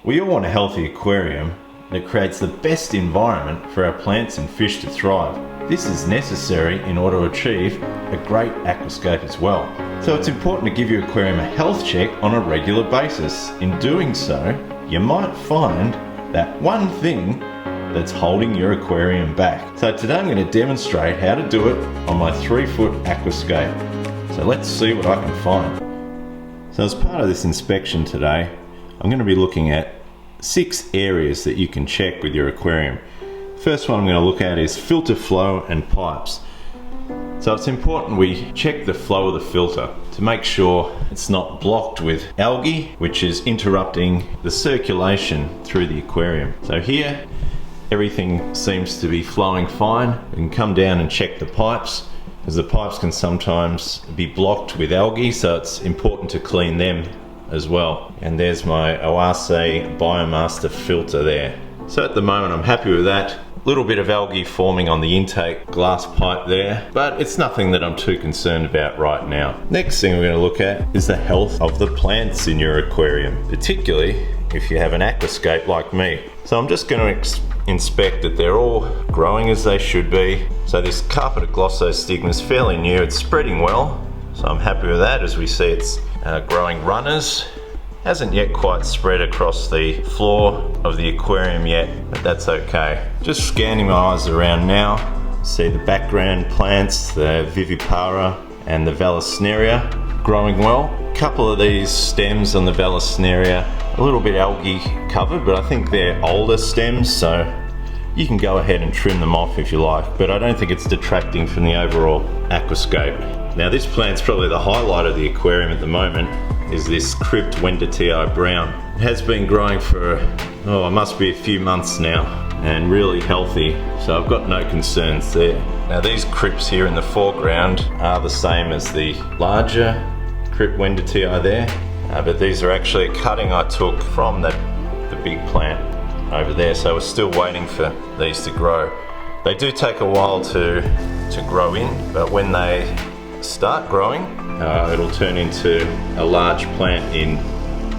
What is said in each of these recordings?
We all want a healthy aquarium that creates the best environment for our plants and fish to thrive. This is necessary in order to achieve a great aquascape as well. So it's important to give your aquarium a health check on a regular basis. In doing so, you might find that one thing that's holding your aquarium back. So today I'm going to demonstrate how to do it on my 3-foot aquascape. So let's see what I can find. So as part of this inspection today, I'm going to be looking at 6 areas that you can check with your aquarium. First one I'm going to look at is filter flow and pipes. So it's important we check the flow of the filter to make sure it's not blocked with algae, which is interrupting the circulation through the aquarium. So here, everything seems to be flowing fine. We can come down and check the pipes, as the pipes can sometimes be blocked with algae, so it's important to clean them as well. And there's my Oase Biomaster filter there. So at the moment I'm happy with that. A little bit of algae forming on the intake glass pipe there, but it's nothing that I'm too concerned about right now. Next thing we're going to look at is the health of the plants in your aquarium, particularly if you have an aquascape like me. So I'm just going to inspect that they're all growing as they should be. So this carpet glossostigma is fairly new, it's spreading well, so I'm happy with that. As we see, it's growing runners. Hasn't yet quite spread across the floor of the aquarium yet, but that's okay. Just scanning my eyes around now. See the background plants, the Vivipara and the Vallisneria growing well. A couple of these stems on the Vallisneria, a little bit algae covered, but I think they're older stems, so you can go ahead and trim them off if you like, but I don't think it's detracting from the overall aquascape. Now this plant's probably the highlight of the aquarium at the moment, is this Crypt Wendotii Brown. It has been growing for, it must be a few months now, and really healthy, so I've got no concerns there. Now these crypts here in the foreground are the same as the larger Crypt Wendotii there, but these are actually a cutting I took from the big plant over there, so we're still waiting for these to grow. They do take a while to grow in, but when they start growing, it'll turn into a large plant in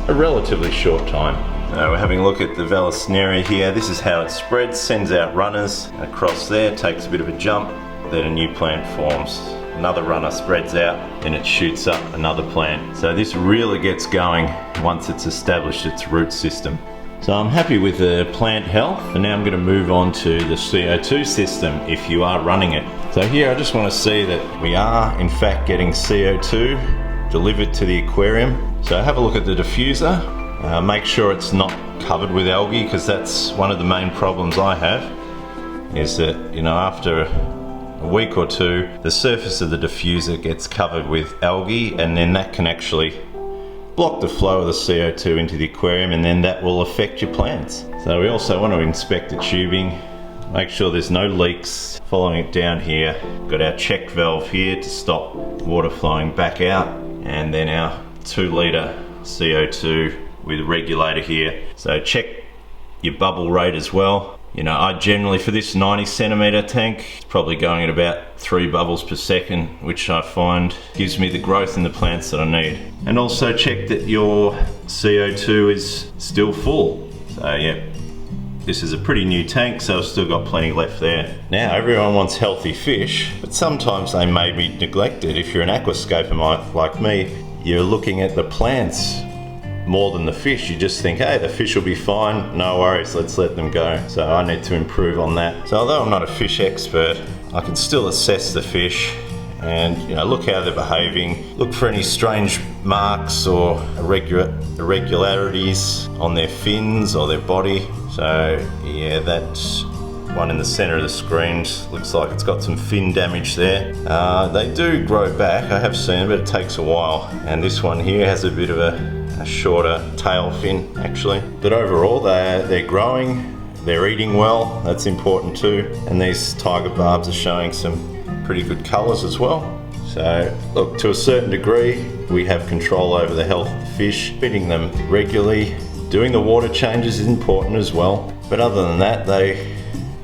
a relatively short time. We're having a look at the Vallisneria here. This is how it spreads, sends out runners across there, takes a bit of a jump, then a new plant forms. Another runner spreads out, and it shoots up another plant. So this really gets going once it's established its root system. So I'm happy with the plant health, and now I'm going to move on to the CO2 system if you are running it. So here I just want to see that we are in fact getting CO2 delivered to the aquarium. So have a look at the diffuser, make sure it's not covered with algae, because that's one of the main problems I have, is that after a week or two the surface of the diffuser gets covered with algae, and then that can actually block the flow of the CO2 into the aquarium, and then that will affect your plants. So we also want to inspect the tubing, make sure there's no leaks. Following it down here, got our check valve here to stop water flowing back out, and then our 2-litre CO2 with a regulator here. So check your bubble rate as well. I generally, for this 90 centimetre tank, it's probably going at about 3 bubbles per second, which I find gives me the growth in the plants that I need. And also check that your CO2 is still full. So yeah, this is a pretty new tank, so I've still got plenty left there. Now everyone wants healthy fish, but sometimes they may be neglected. If you're an aquascaper like me, you're looking at the plants more than the fish. You just think, hey, the fish will be fine, no worries, let's let them go. So I need to improve on that. So although I'm not a fish expert, I can still assess the fish and look how they're behaving, look for any strange marks or irregularities on their fins or their body. So yeah, that one in the center of the screen looks like it's got some fin damage there. They do grow back, I have seen, but it takes a while. And this one here has a bit of a shorter tail fin actually. But overall they're growing, they're eating well, that's important too. And these tiger barbs are showing some pretty good colours as well. So look, to a certain degree we have control over the health of the fish. Feeding them regularly, doing the water changes is important as well. But other than that, they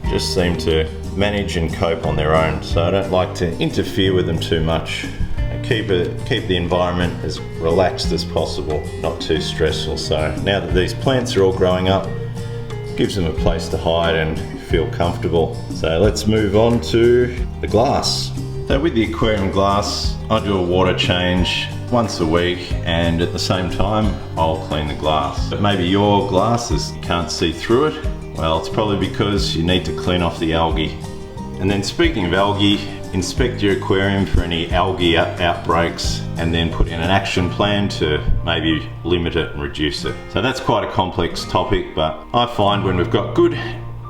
just seem to manage and cope on their own. So I don't like to interfere with them too much. keep the environment as relaxed as possible, not too stressful. So now that these plants are all growing up, gives them a place to hide and feel comfortable. So let's move on to the glass. So with the aquarium glass, I do a water change once a week, and at the same time I'll clean the glass. But maybe your glass you can't see through it. Well, it's probably because you need to clean off the algae. And then speaking of algae, inspect your aquarium for any algae outbreaks and then put in an action plan to maybe limit it and reduce it. So that's quite a complex topic, but I find when we've got good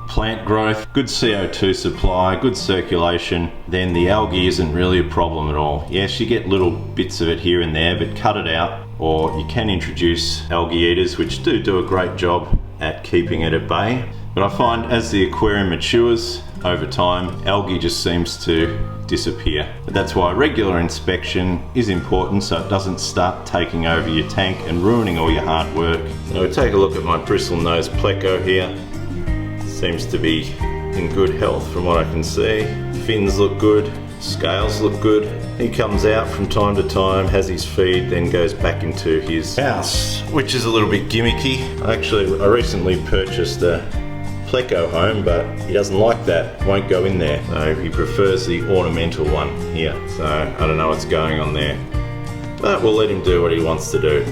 plant growth, good CO2 supply, good circulation, then the algae isn't really a problem at all. Yes, you get little bits of it here and there, but cut it out, or you can introduce algae eaters, which do a great job at keeping it at bay. But I find as the aquarium matures over time, algae just seems to disappear. But that's why regular inspection is important, so it doesn't start taking over your tank and ruining all your hard work. So we take a look at my bristlenose pleco here. Seems to be in good health from what I can see. Fins look good, scales look good. He comes out from time to time, has his feed, then goes back into his house, which is a little bit gimmicky. I recently purchased a pleco home, but he doesn't like that, won't go in there. So he prefers the ornamental one here. So I don't know what's going on there, but we'll let him do what he wants to do.